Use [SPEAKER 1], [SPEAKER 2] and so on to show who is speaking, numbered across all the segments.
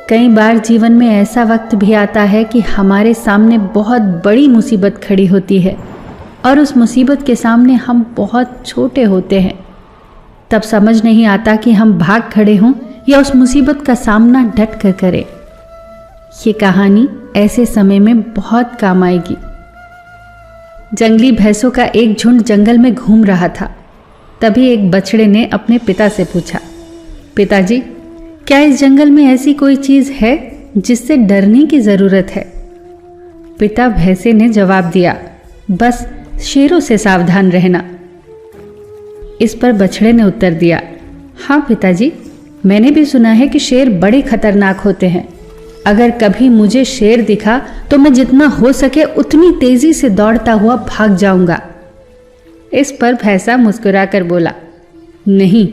[SPEAKER 1] कई बार जीवन में ऐसा वक्त भी आता है कि हमारे सामने बहुत बड़ी मुसीबत खड़ी होती है और उस मुसीबत के सामने हम बहुत छोटे होते हैं। तब समझ नहीं आता कि हम भाग खड़े हों या उस मुसीबत का सामना डट कर करें। ये कहानी ऐसे समय में बहुत काम आएगी। जंगली भैंसों का एक झुंड जंगल में घूम रहा था। तभी एक बछड़े ने अपने पिता से पूछा, पिताजी, क्या इस जंगल में ऐसी कोई चीज है जिससे डरने की जरूरत है? पिता भैंसे ने जवाब दिया, बस शेरों से सावधान रहना। इस पर बछड़े ने उत्तर दिया, हाँ पिताजी, मैंने भी सुना है कि शेर बड़े खतरनाक होते हैं। अगर कभी मुझे शेर दिखा तो मैं जितना हो सके उतनी तेजी से दौड़ता हुआ भाग जाऊंगा। इस पर भैंसा मुस्कुराकर बोला, नहीं,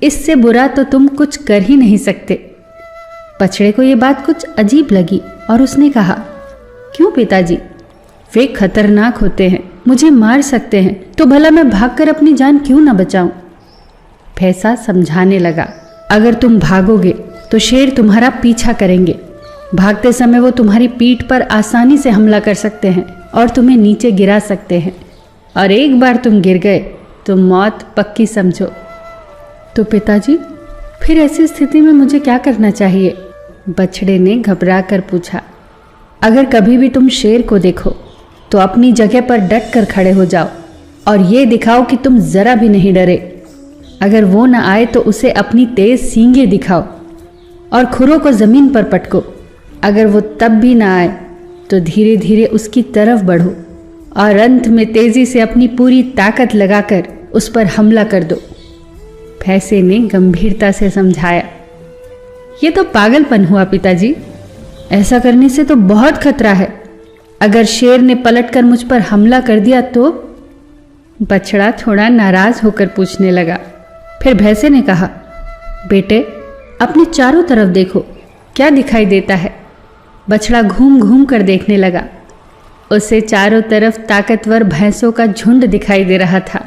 [SPEAKER 1] इससे बुरा तो तुम कुछ कर ही नहीं सकते। बछड़े को यह बात कुछ अजीब लगी और उसने कहा, क्यों पिताजी? वे खतरनाक होते हैं, मुझे मार सकते हैं, तो भला मैं भागकर अपनी जान क्यों ना बचाऊं? भैंसा समझाने लगा, अगर तुम भागोगे तो शेर तुम्हारा पीछा करेंगे। भागते समय वो तुम्हारी पीठ पर आसानी से हमला कर सकते हैं और तुम्हें नीचे गिरा सकते हैं, और एक बार तुम गिर गए तो मौत पक्की समझो। तो पिताजी, फिर ऐसी स्थिति में मुझे क्या करना चाहिए? बछड़े ने घबरा कर पूछा। अगर कभी भी तुम शेर को देखो तो अपनी जगह पर डट कर खड़े हो जाओ और ये दिखाओ कि तुम जरा भी नहीं डरे। अगर वो न आए तो उसे अपनी तेज सींगें दिखाओ और खुरों को जमीन पर पटको। अगर वो तब भी ना आए तो धीरे धीरे उसकी तरफ बढ़ो और अंत में तेजी से अपनी पूरी ताकत लगाकर उस पर हमला कर दो। भैंसे ने गंभीरता से समझाया। ये तो पागलपन हुआ पिताजी, ऐसा करने से तो बहुत खतरा है। अगर शेर ने पलटकर मुझ पर हमला कर दिया तो? बछड़ा थोड़ा नाराज होकर पूछने लगा। फिर भैंसे ने कहा, बेटे, अपने चारों तरफ देखो, क्या दिखाई देता है? बछड़ा घूम घूम कर देखने लगा। उसे चारों तरफ ताकतवर भैंसों का झुंड दिखाई दे रहा था।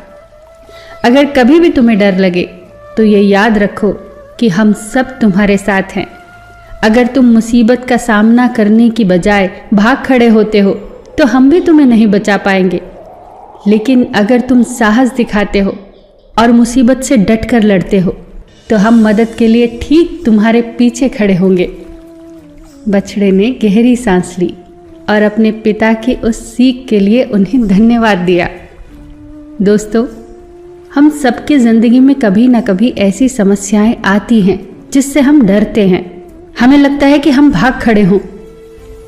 [SPEAKER 1] अगर कभी भी तुम्हें डर लगे तो ये याद रखो कि हम सब तुम्हारे साथ हैं। अगर तुम मुसीबत का सामना करने की बजाय भाग खड़े होते हो तो हम भी तुम्हें नहीं बचा पाएंगे। लेकिन अगर तुम साहस दिखाते हो और मुसीबत से डट कर लड़ते हो तो हम मदद के लिए ठीक तुम्हारे पीछे खड़े होंगे। बछड़े ने गहरी सांस ली और अपने पिता की उस सीख के लिए उन्हें धन्यवाद दिया। दोस्तों, हम सबकी ज़िंदगी में कभी ना कभी ऐसी समस्याएं आती हैं जिससे हम डरते हैं। हमें लगता है कि हम भाग खड़े हों,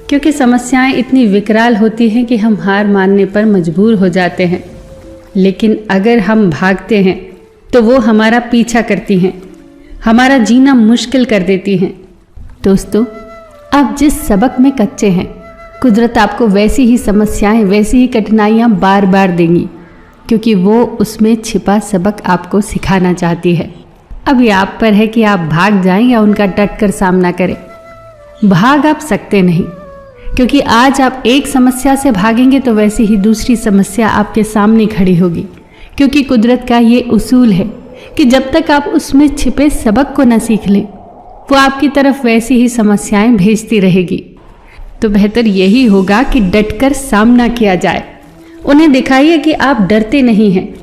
[SPEAKER 1] क्योंकि समस्याएं इतनी विकराल होती हैं कि हम हार मानने पर मजबूर हो जाते हैं। लेकिन अगर हम भागते हैं तो वो हमारा पीछा करती हैं, हमारा जीना मुश्किल कर देती हैं। दोस्तों, आप जिस सबक में कच्चे हैं, कुदरत आपको वैसी ही समस्याएं, वैसी ही कठिनाइयां बार बार देंगी, क्योंकि वो उसमें छिपा सबक आपको सिखाना चाहती है। अब ये आप पर है कि आप भाग जाएं या उनका डट कर सामना करें। भाग आप सकते नहीं, क्योंकि आज आप एक समस्या से भागेंगे तो वैसी ही दूसरी समस्या आपके सामने खड़ी होगी। क्योंकि कुदरत का ये उसूल है कि जब तक आप उसमें छिपे सबक को न सीख लें, वो आपकी तरफ वैसी ही समस्याएं भेजती रहेगी। तो बेहतर यही होगा कि डटकर सामना किया जाए। उन्हें दिखाइए कि आप डरते नहीं हैं,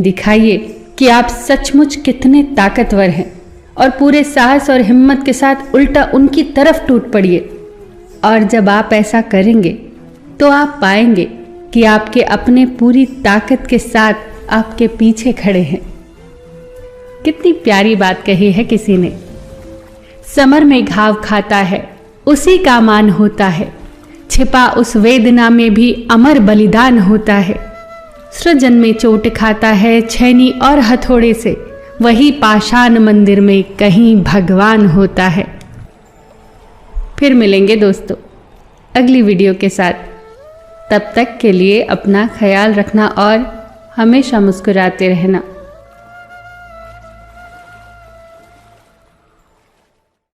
[SPEAKER 1] दिखाइए कि आप सचमुच कितने ताकतवर हैं और पूरे साहस और हिम्मत के साथ उल्टा उनकी तरफ टूट पड़िए। और जब आप ऐसा करेंगे तो आप पाएंगे कि आपके अपने पूरी ताकत के साथ आपके पीछे खड़े हैं। कितनी प्यारी बात कही है किसी ने। समर में घाव खाता है, उसी का मान होता है। छिपा उस वेदना में भी अमर बलिदान होता है। सृजन में चोट खाता है छैनी और हथौड़े से, वही पाषाण मंदिर में कहीं भगवान होता है। फिर मिलेंगे दोस्तों अगली वीडियो के साथ। तब तक के लिए अपना ख्याल रखना और हमेशा मुस्कुराते रहना।